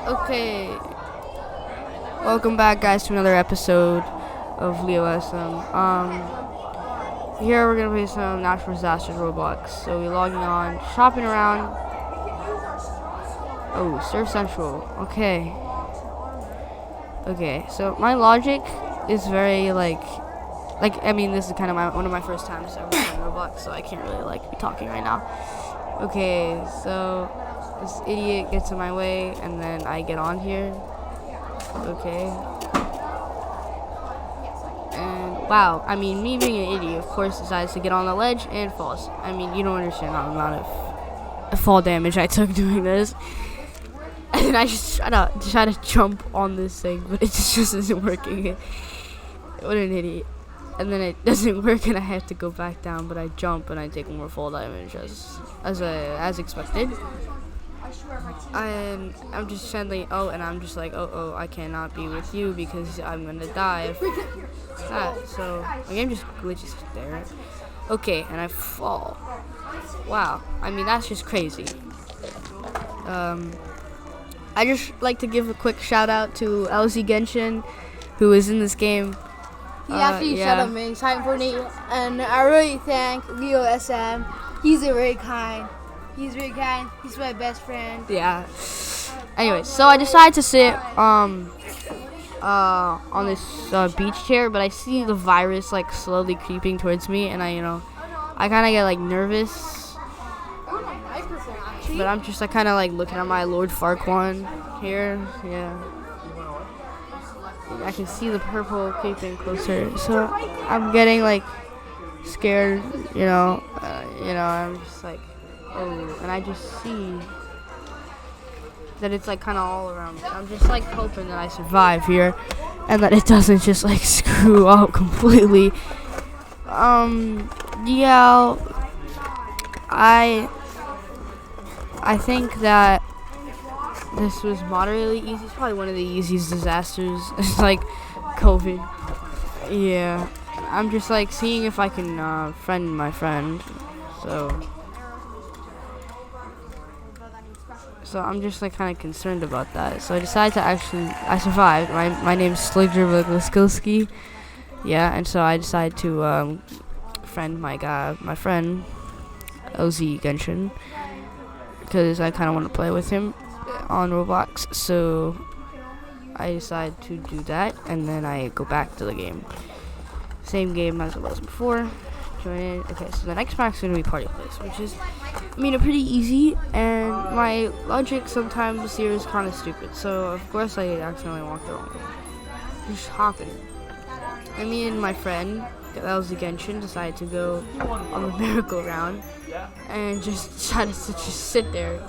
Okay, welcome back, guys, to another episode of Leo SM. Here we're gonna play some natural disasters Roblox. So we're logging on, shopping around. Oh, Surf Central. Okay. So my logic is very I mean, this is kind of one of my first times ever playing Roblox, so I can't really be talking right now. Okay, so this idiot gets in my way, and then I get on here. Okay. And wow, I mean, me being an idiot, of course, decides to get on the ledge and falls. I mean, you don't understand the amount of fall damage I took doing this. And I just try to jump on this thing, but it just isn't working. What an idiot. And then it doesn't work, and I have to go back down, but I jump and I take more fall damage as expected. And I'm just suddenly, and I'm just like, I cannot be with you because I'm gonna die. So the game just glitches there. Okay, and I fall. Wow, I mean, that's just crazy. I just like to give a quick shout out to LZ Genshin, who is in this game. He actually shut up me, signed for me, and I really thank Leo SM. He's very kind. He's my best friend. Yeah. Anyway, so I decided to sit on this beach chair, but I see the virus slowly creeping towards me, and I kind of get nervous. But I'm just kind of looking at my Lord Farquaad here. Yeah. I can see the purple creeping closer, so I'm getting scared. I'm just and I just see that it's kind of all around me. I'm just hoping that I survive here, and that it doesn't just screw out completely. Yeah. I think that this was moderately easy. It's probably one of the easiest disasters. It's COVID. Yeah. I'm just seeing if I can friend my friend. So I'm just kind of concerned about that. So I decided to I survived. My name's Sligger. Yeah, and so I decided to friend my friend LZ Genshin, because I kind of want to play with him on Roblox. So I decided to do that, and then I go back to the game. Same game as it was before. Join in. Okay, so the next map is going to be Party Place, which is, pretty easy, and my logic sometimes here is kind of stupid. So, of course, I accidentally walked the wrong way. Just hopping. Me and my friend, that was the Genshin, decided to go on the merry-go-round and just try to sit there.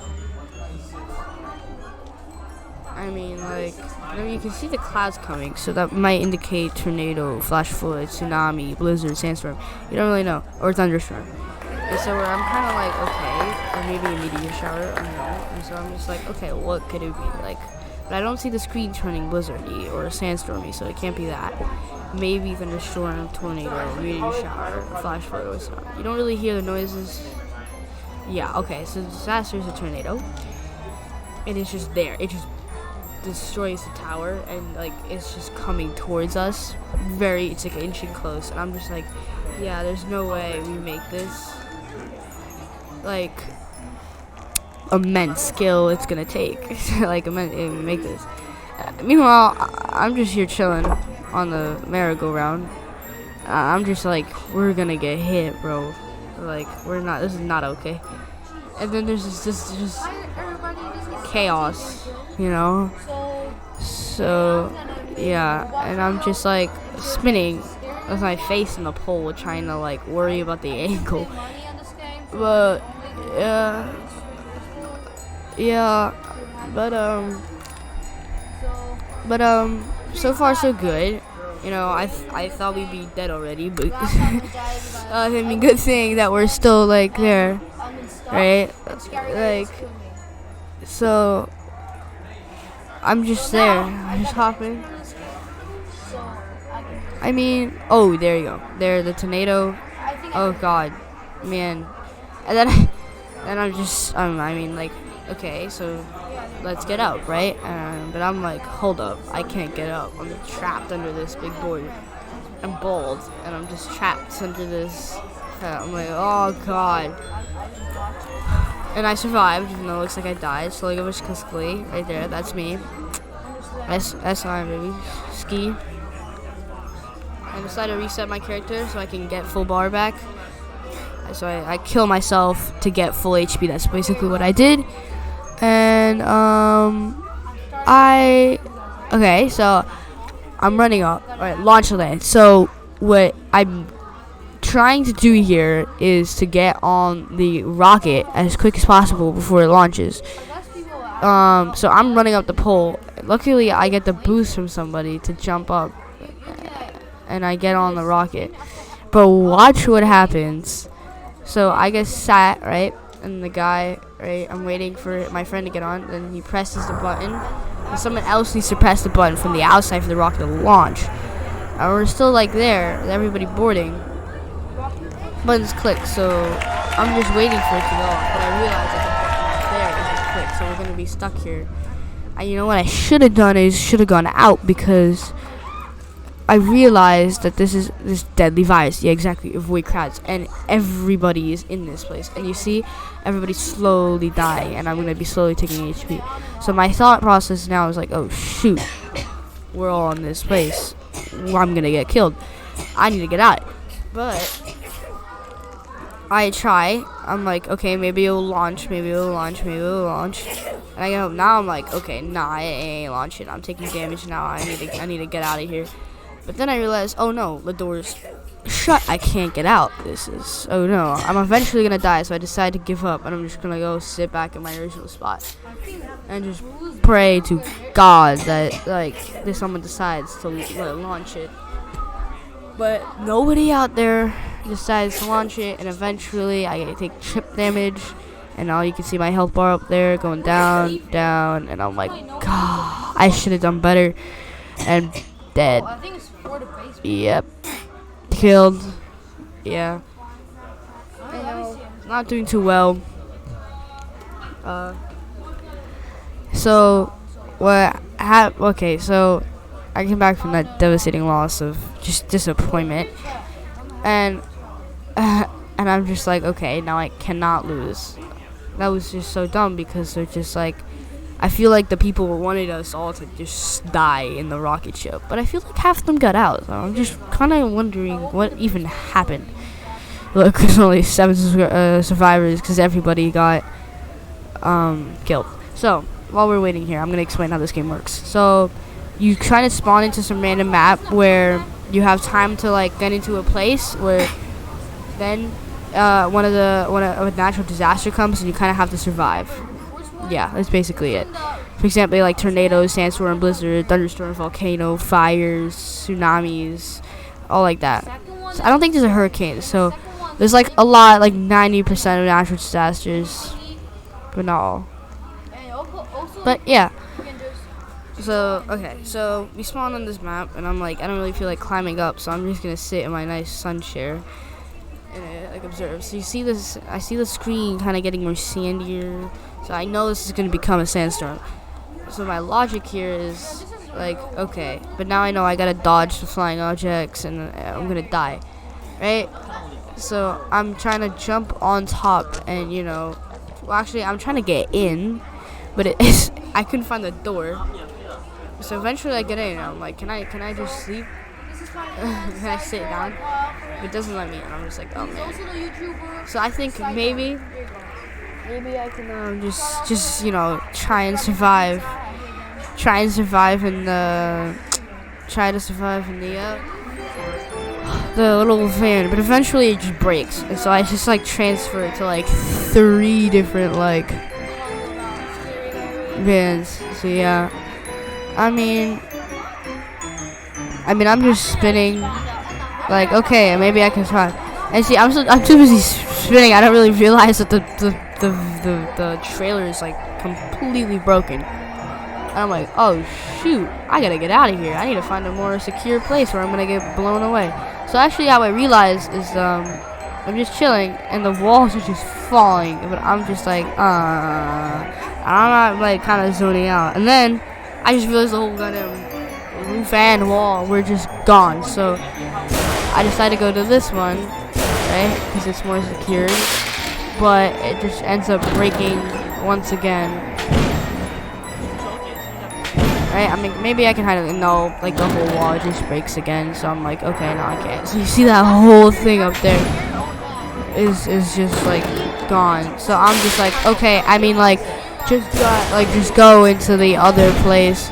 You can see the clouds coming, so that might indicate tornado, flash flood, tsunami, blizzard, sandstorm. You don't really know, or thunderstorm. And so I'm kind of okay, or maybe a meteor shower, I don't know. And so I'm just okay, what could it be? But I don't see the screen turning blizzardy or sandstormy, so it can't be that. Maybe thunderstorm, tornado, meteor shower, flash flood, or tsunami. You don't really hear the noises. Yeah, okay, so the disaster is a tornado. And it's just there. It just destroys the tower, and it's just coming towards us. It's inching close, and I'm just yeah, there's no way we make this. Immense skill it's gonna take. Make this. Meanwhile, I'm just here chilling on the merry-go-round. I'm just we're gonna get hit, bro. We're not. This is not okay. And then there's just chaos, So yeah, and I'm just spinning with my face in the pole, trying to worry about the angle. But so far so good. I thought we'd be dead already, but good thing that we're still there, right? So I'm just there. I'm just hopping. There you go. There, the tornado. Oh God, man. And then I'm just, okay, so let's get out, right? But I'm like, hold up, I can't get up. I'm trapped under this big board. I'm bald, and I'm just trapped under this. I'm like, oh god. And I survived, even though it looks like I died. Slowly over quickly, right there. That's me. That's I baby. Ski. I decided to reset my character so I can get full bar back. So I kill myself to get full HP. That's basically what I did. And okay, so I'm running up. Alright, launch land. So what I'm trying to do here is to get on the rocket as quick as possible before it launches. So I'm running up the pole. Luckily, I get the boost from somebody to jump up, and I get on the rocket. But watch what happens. So I get sat, right? And the guy, right, I'm waiting for my friend to get on. Then he presses the button. And someone else needs to press the button from the outside for the rocket to launch. And we're still like there, with everybody boarding. Buttons click, so I'm just waiting for it to go off. But I realize that the button is there isn't click, so we're gonna be stuck here. And you know what I should have done is should have gone out, because I realized that this deadly virus, yeah, exactly, avoid crowds, and everybody is in this place. And you see, everybody's slowly dying, and I'm gonna be slowly taking HP. So my thought process now is like, oh shoot, we're all in this place. I'm gonna get killed. I need to get out. But I try. I'm like, okay, maybe it'll launch, maybe it'll launch, maybe it'll launch. And I get home. Now I'm like, okay, nah, it ain't launching. I'm taking damage now. I need to get out of here. But then I realized, oh no, the door's shut. I can't get out. Oh no, I'm eventually gonna die. So I decided to give up, and I'm just gonna go sit back in my original spot and just pray to God that like someone decides to launch it. But nobody out there decides to launch it, and eventually I take chip damage, and now you can see my health bar up there going down, down, and I'm like, God, I should have done better, and dead. Yep, killed. Yeah, I know, not doing too well. So what happened? Okay, so I came back from that devastating loss of just disappointment, and I'm just like, okay, now I cannot lose. That was just so dumb, because they're just like, I feel like the people wanted us all to just die in the rocket ship, but I feel like half of them got out. So I'm just kind of wondering what even happened. Look, there's only 7 survivors because everybody got killed. So while we're waiting here, I'm gonna explain how this game works. So you try to spawn into some random map where you have time to like get into a place where then when a natural disaster comes, and you kind of have to survive. Yeah, that's basically it. For example, like tornadoes, sandstorm, blizzard, thunderstorm, volcano, fires, tsunamis, all like that. So I don't think there's a hurricane. So there's like a lot, like 90% of natural disasters, but not all. But yeah. So okay, so we spawn on this map, and I'm like, I don't really feel like climbing up, so I'm just gonna sit in my nice sun chair and like observe. So you see this? I see the screen kind of getting more sandier. So I know this is going to become a sandstorm. So my logic here is like, okay, but now I know I got to dodge the flying objects, and I'm going to die, right? So I'm trying to jump on top, and you know, well, actually I'm trying to get in, but I couldn't find the door. So eventually I get in, and I'm like, can I just sleep? Can I sit down? It doesn't let me, and I'm just like, oh man. So I think maybe I can just you know try to survive in the little van, but eventually it just breaks, and so I just like transfer it to like 3 different like vans. So yeah, I mean I'm just spinning like, okay, maybe I can try. And see, I'm too busy spinning. I don't really realize that the trailer is like completely broken. And I'm like, oh shoot, I gotta get out of here. I need to find a more secure place where I'm gonna get blown away. So actually, how I realized is I'm just chilling, and the walls are just falling. But I'm just like, I'm like kind of zoning out, and then I just realized the whole goddamn roof and wall were just gone. So I decided to go to this one, right? Because it's more secure. But it just ends up breaking once again. Right? I mean, maybe I can hide it. No, like the whole wall just breaks again. So I'm like, okay, no, I can't. So you see that whole thing up there is just like gone. So I'm just like, okay. I mean, like, just go into the other place,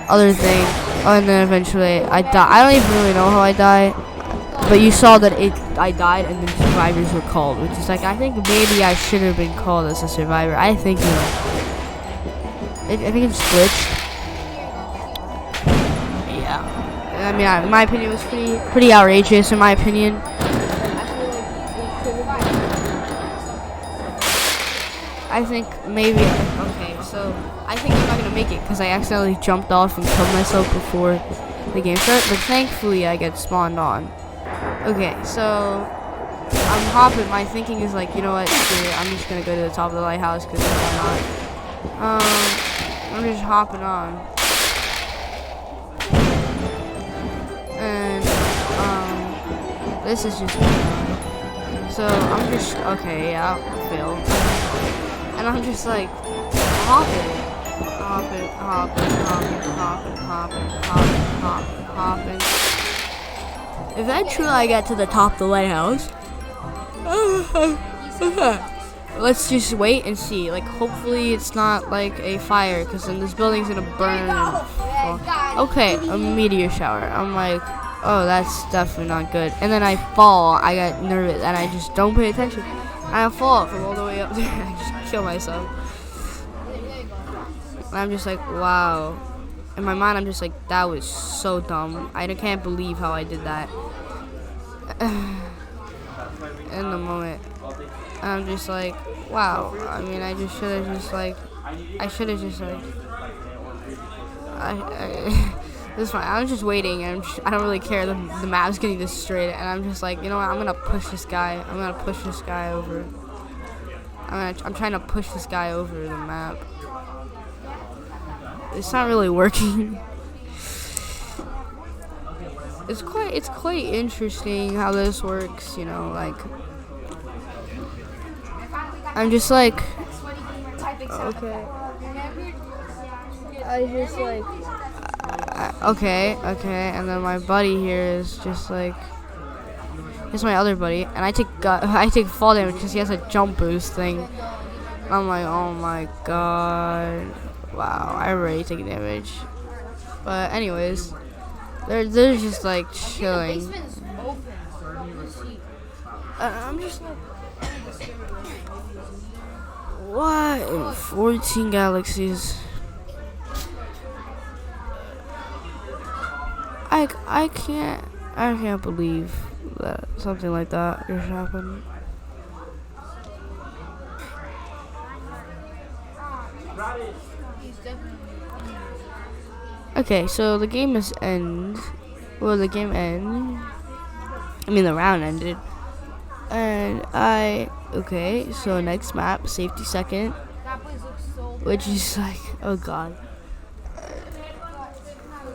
other thing, and then eventually I die. I don't even really know how I die. But you saw that I died, and then survivors were called, which is like, I think maybe I should have been called as a survivor. I think, I think it's glitched. Yeah. I mean, in my opinion, it was pretty outrageous. In my opinion. I think maybe. Okay, so I think I'm not gonna make it because I accidentally jumped off and killed myself before the game started. But thankfully, I get spawned on. Okay, so I'm hopping. My thinking is like, you know what? I'm just gonna go to the top of the lighthouse because why not? I'm just hopping on, and this is just. So I'm just okay. Yeah, I failed, and I'm just like hopping. Eventually, I get to the top of the lighthouse. Let's just wait and see. Like, hopefully, it's not like a fire, because then this building's gonna burn. Okay, a meteor shower. I'm like, oh, that's definitely not good. And then I fall. I got nervous, and I just don't pay attention. And I fall from all the way up there. I just kill myself. And I'm just like, wow. In my mind, I'm just like, that was so dumb. I can't believe how I did that. In the moment, I'm just like, wow. I mean, I just should have just like, this is fine. I'm just waiting, and I don't really care. The map's getting destroyed, and I'm just like, you know what? I'm gonna push this guy. Over. I'm trying to push this guy over the map. It's not really working. It's quite interesting how this works, you know, like I'm just like okay. I just like okay, and then my buddy here is just like here's my other buddy, and I take fall damage because he has a jump boost thing. I'm like, oh my god. Wow, I already take damage. But anyways, they're just like chilling. I'm just like, what in 14 galaxies? I can't believe that something like that just happened. Okay, so the game is end. Well, the game end. I mean, the round ended. And okay, so next map, safety second. Which is like, oh god.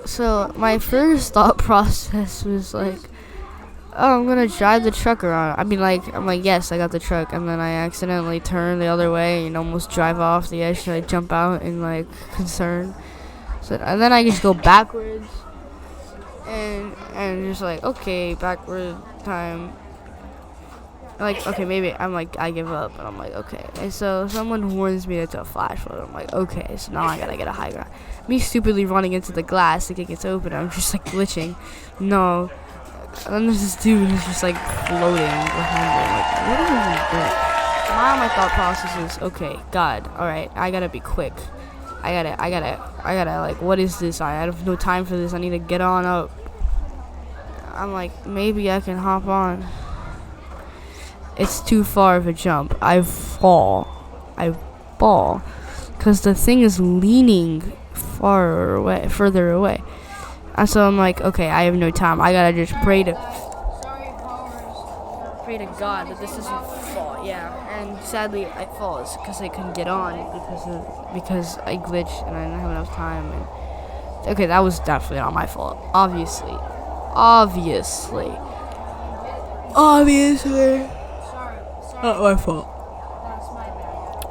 So my first thought process was like, oh, I'm gonna drive the truck around. I'm like, yes, I got the truck. And then I accidentally turn the other way and almost drive off the edge. So I jump out in like concern. So, and then I just go backwards, and just like, okay, backward time. Like, okay, maybe I'm like, I give up, and I'm like, okay. And so someone warns me it's a flash flood. I'm like, okay, so now I gotta get a high ground. Me stupidly running into the glass to get it open. I'm just like glitching. No. And then there's this dude who's just like floating behind me. I'm like, what are you doing? Now my thought process is, okay, God, all right, I gotta be quick. I gotta, like, what is this? I have no time for this. I need to get on up. I'm like, maybe I can hop on. It's too far of a jump. I fall. Because the thing is leaning further away. And so I'm like, okay, I have no time. I gotta just pray to. pray to God that this doesn't fall. Yeah, and sadly I fall because I couldn't get on because I glitched and I didn't have enough time. And okay, that was definitely not my fault. Obviously. Not my fault.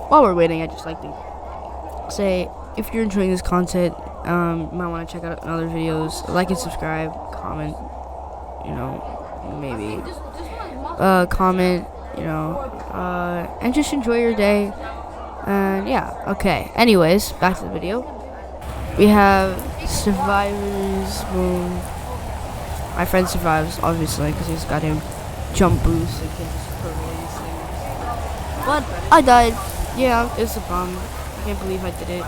While we're waiting, I'd just like to say, if you're enjoying this content, you might want to check out other videos. Like and subscribe, comment, maybe comment, and just enjoy your day. And yeah, okay. Anyways, back to the video. We have survivors. Boom. My friend survives, obviously, because he's got him jump boost and can just permanently these things. But I died. Yeah, it's a bum. I can't believe I did it.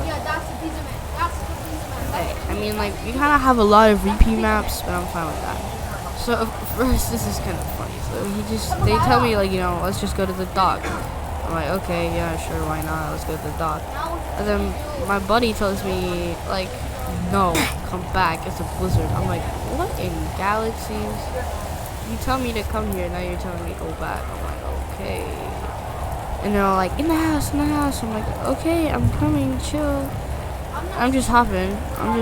Yeah, that's the pizza man. Hey, I mean, like, we kind of have a lot of repeat maps, but I'm fine with that. So, first, this is kind of funny. So, they tell me, like, let's just go to the dock. I'm like, okay, yeah, sure, why not? Let's go to the dock. And then my buddy tells me, like, no, come back. It's a blizzard. I'm like, what in galaxies? You tell me to come here, now you're telling me to go back. I'm like, okay. And they're all like, in the house. I'm like, okay, I'm coming, chill. I'm just hopping. I'm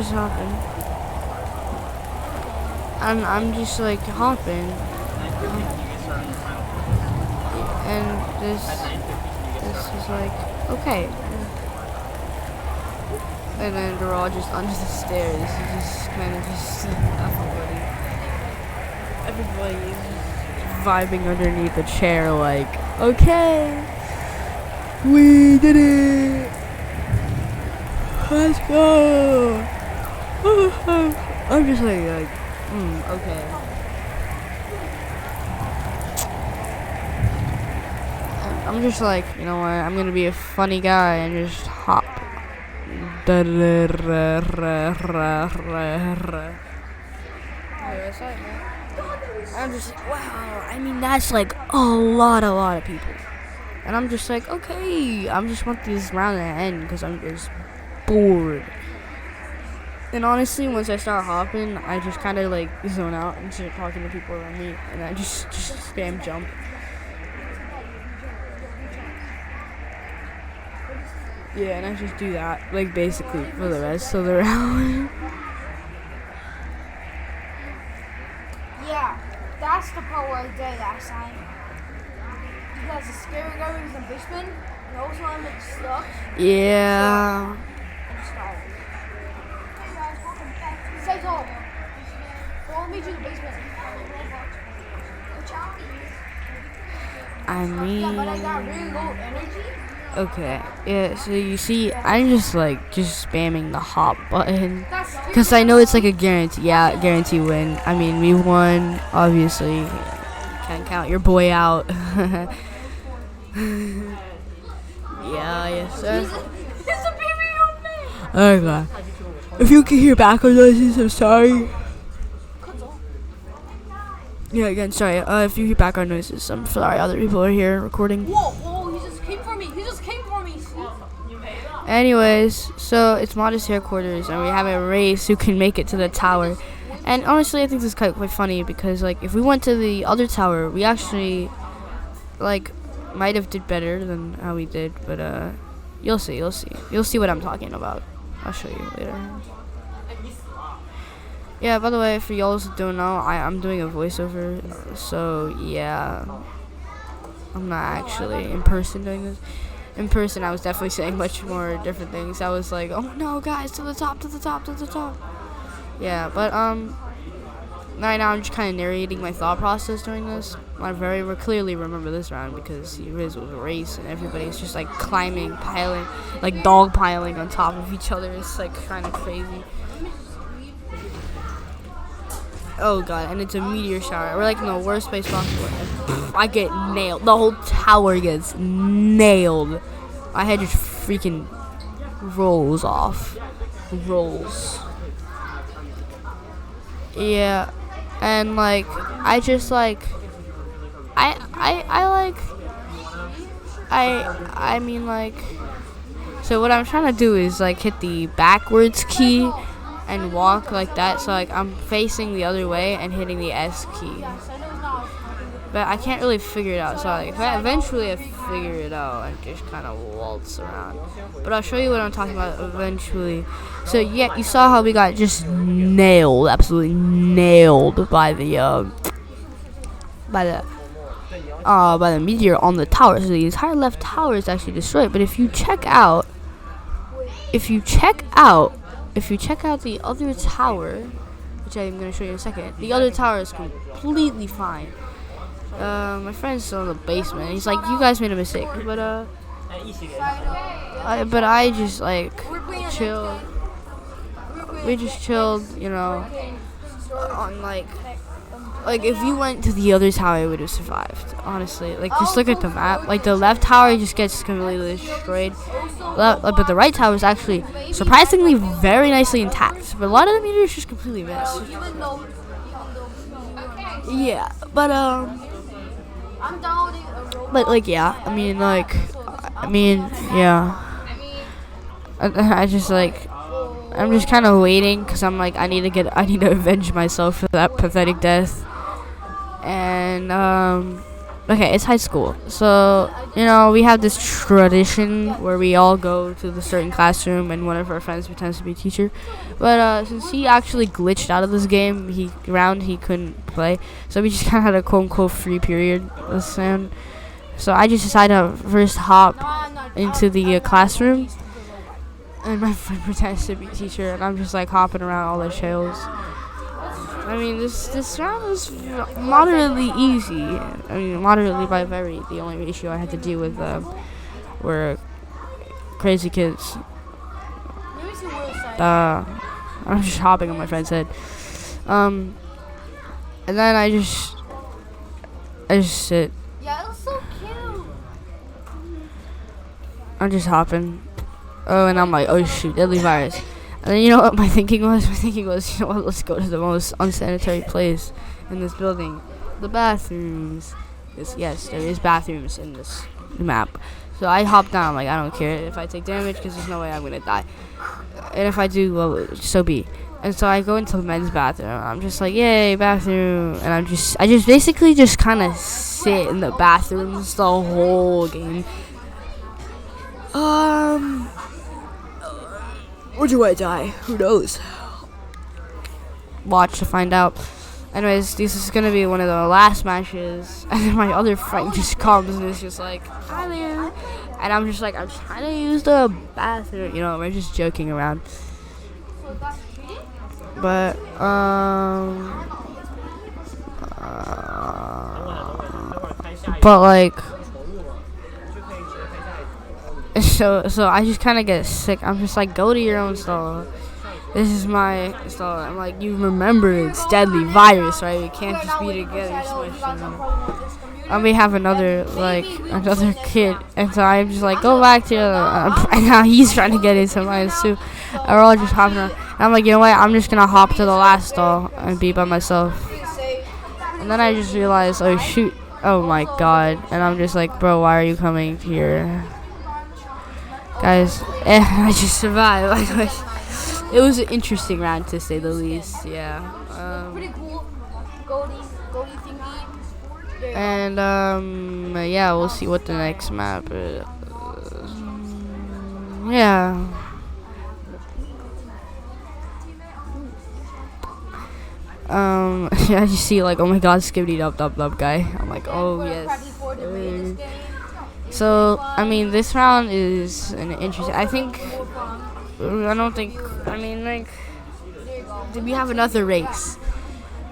just like hopping. And this is like, okay. And then they're all just under the stairs. It's just kind of just everybody is just vibing underneath a chair like, okay, we did it. Let's go. I'm just like, okay. I'm just like, you know what? I'm gonna be a funny guy and just hop. I'm just like, wow. I mean, that's like a lot of people. And I'm just like, okay. I just want this round to end because I'm just bored. And honestly, once I start hopping, I just kind of like zone out and start talking to people around me, and I just spam jump. Yeah, and I just do that, like, basically for the rest of the round. Yeah, that's the part where I died last time. Because the scary guy was in the basement, and also I'm like stuck. Yeah. So, I'm sorry. Stay tall. Follow me to the basement. I mean. Yeah, but I got really low energy. Okay, yeah, so you see, I'm just spamming the hop button, because I know it's like a guarantee win. I mean, we won, obviously, you can't count your boy out. Yeah, yes, sir. He's a baby old man. Oh god. If you can hear background noises, I'm sorry. Yeah, again, sorry, if you hear background noises, I'm sorry, other people are here recording. Whoa, he just came for me. Anyways, so it's Modest Headquarters, and we have a race who can make it to the tower. And honestly, I think this is quite funny because, like, if we went to the other tower, we actually, like, might have did better than how we did. But you'll see what I'm talking about. I'll show you later. Yeah. By the way, for y'all who don't know, I'm doing a voiceover. So yeah, I'm not actually in person doing this. In person, I was definitely saying much more different things. I was like, oh no, guys, to the top. Yeah, but right now I'm just kind of narrating my thought process during this. I very clearly remember this round because it was a race and everybody's just like piling, like dog piling on top of each other. It's like kind of crazy. Oh god, and it's a meteor shower. We're like in the worst place possible. I get nailed. The whole tower gets nailed. My head just freaking rolls off. Yeah, and like I just like I mean like, so what I'm trying to do is like hit the backwards key and walk like that. So like I'm facing the other way and hitting the S key. But I can't really figure it out. So like eventually I figure it out and just kind of waltz around. But I'll show you what I'm talking about eventually. So yeah, you saw how we got just nailed, absolutely nailed by the meteor on the tower. So the entire left tower is actually destroyed. But if you check out the other tower, which I'm gonna show you in a second, the other tower is completely fine. My friend's still in the basement. He's like, you guys made a mistake, but I just like chilled. We just chilled, you know, on like if you went to the other tower, it would have survived. Honestly, like just look at the map. Like the left tower just gets completely destroyed, but the right tower is actually surprisingly very nicely intact. But a lot of the meteors just completely missed. Yeah, but like yeah, I mean yeah. I just like. I'm just kind of waiting because I'm like I need to avenge myself for that pathetic death. And okay, it's high school, so you know we have this tradition where we all go to the certain classroom and one of our friends pretends to be a teacher. But since he actually glitched out of this game, he couldn't play, so we just kind of had a quote unquote free period this time. So I just decided to first hop into the classroom. And my friend pretends to be a teacher, and I'm just like hopping around all the trails. I mean, this round was moderately easy. I mean, moderately by very. The only issue I had to deal with were crazy kids. I'm just hopping on my friend's head. And then I just sit. Yeah, it was so cute. I'm just hopping. Oh, and I'm like, oh shoot, deadly virus. And then you know what my thinking was? My thinking was, you know what, let's go to the most unsanitary place in this building. The bathrooms. Yes, there is bathrooms in this map. So I hop down, like, I don't care if I take damage because there's no way I'm going to die. And if I do, well, so be. And so I go into the men's bathroom. I'm just like, yay, bathroom. And I just basically just kind of sit in the bathrooms the whole game. Or do I die? Who knows? Watch to find out. Anyways, this is gonna be one of the last matches, and then my other friend just comes and is just like, hi there. And I'm just like, I'm trying to use the bathroom. You know, we're just joking around. But, like, so I just kind of get sick. I'm just like, go to your own stall. This is my stall. I'm like, you remember it's deadly virus, right? We can't just be together. And we have another kid, and so I'm just like, go back to and now he's trying to get into mine too. And we're all just hopping around. And I'm like, you know what? I'm just gonna hop to the last stall and be by myself. And then I just realized, oh shoot, oh my god. And I'm just like, bro, why are you coming here? Guys, I just survived. It was an interesting round to say the least. Yeah. Pretty cool. Goldie thingy. And yeah, we'll see what the next map is. Yeah. Yeah, you see, like, oh my god, skibbity dub guy. I'm like, oh yes. So, I mean, this round is an interesting. I mean, like, we have another race,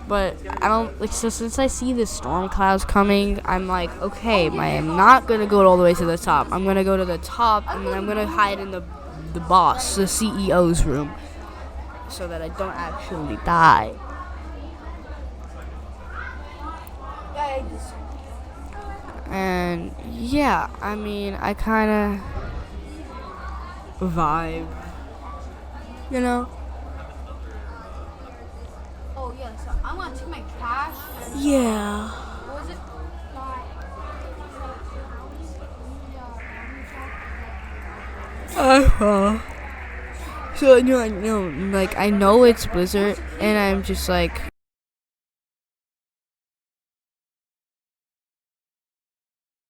but I don't like. So since I see the storm clouds coming, I'm like, okay, I am not gonna go all the way to the top. I'm gonna go to the top, and then I'm gonna hide in the boss, the CEO's room, so that I don't actually die. And yeah, I mean, I kind of vibe, you know. Oh yeah, so I'm gonna take my cash. Yeah. What was it? So like I know it's Blizzard, and I'm just like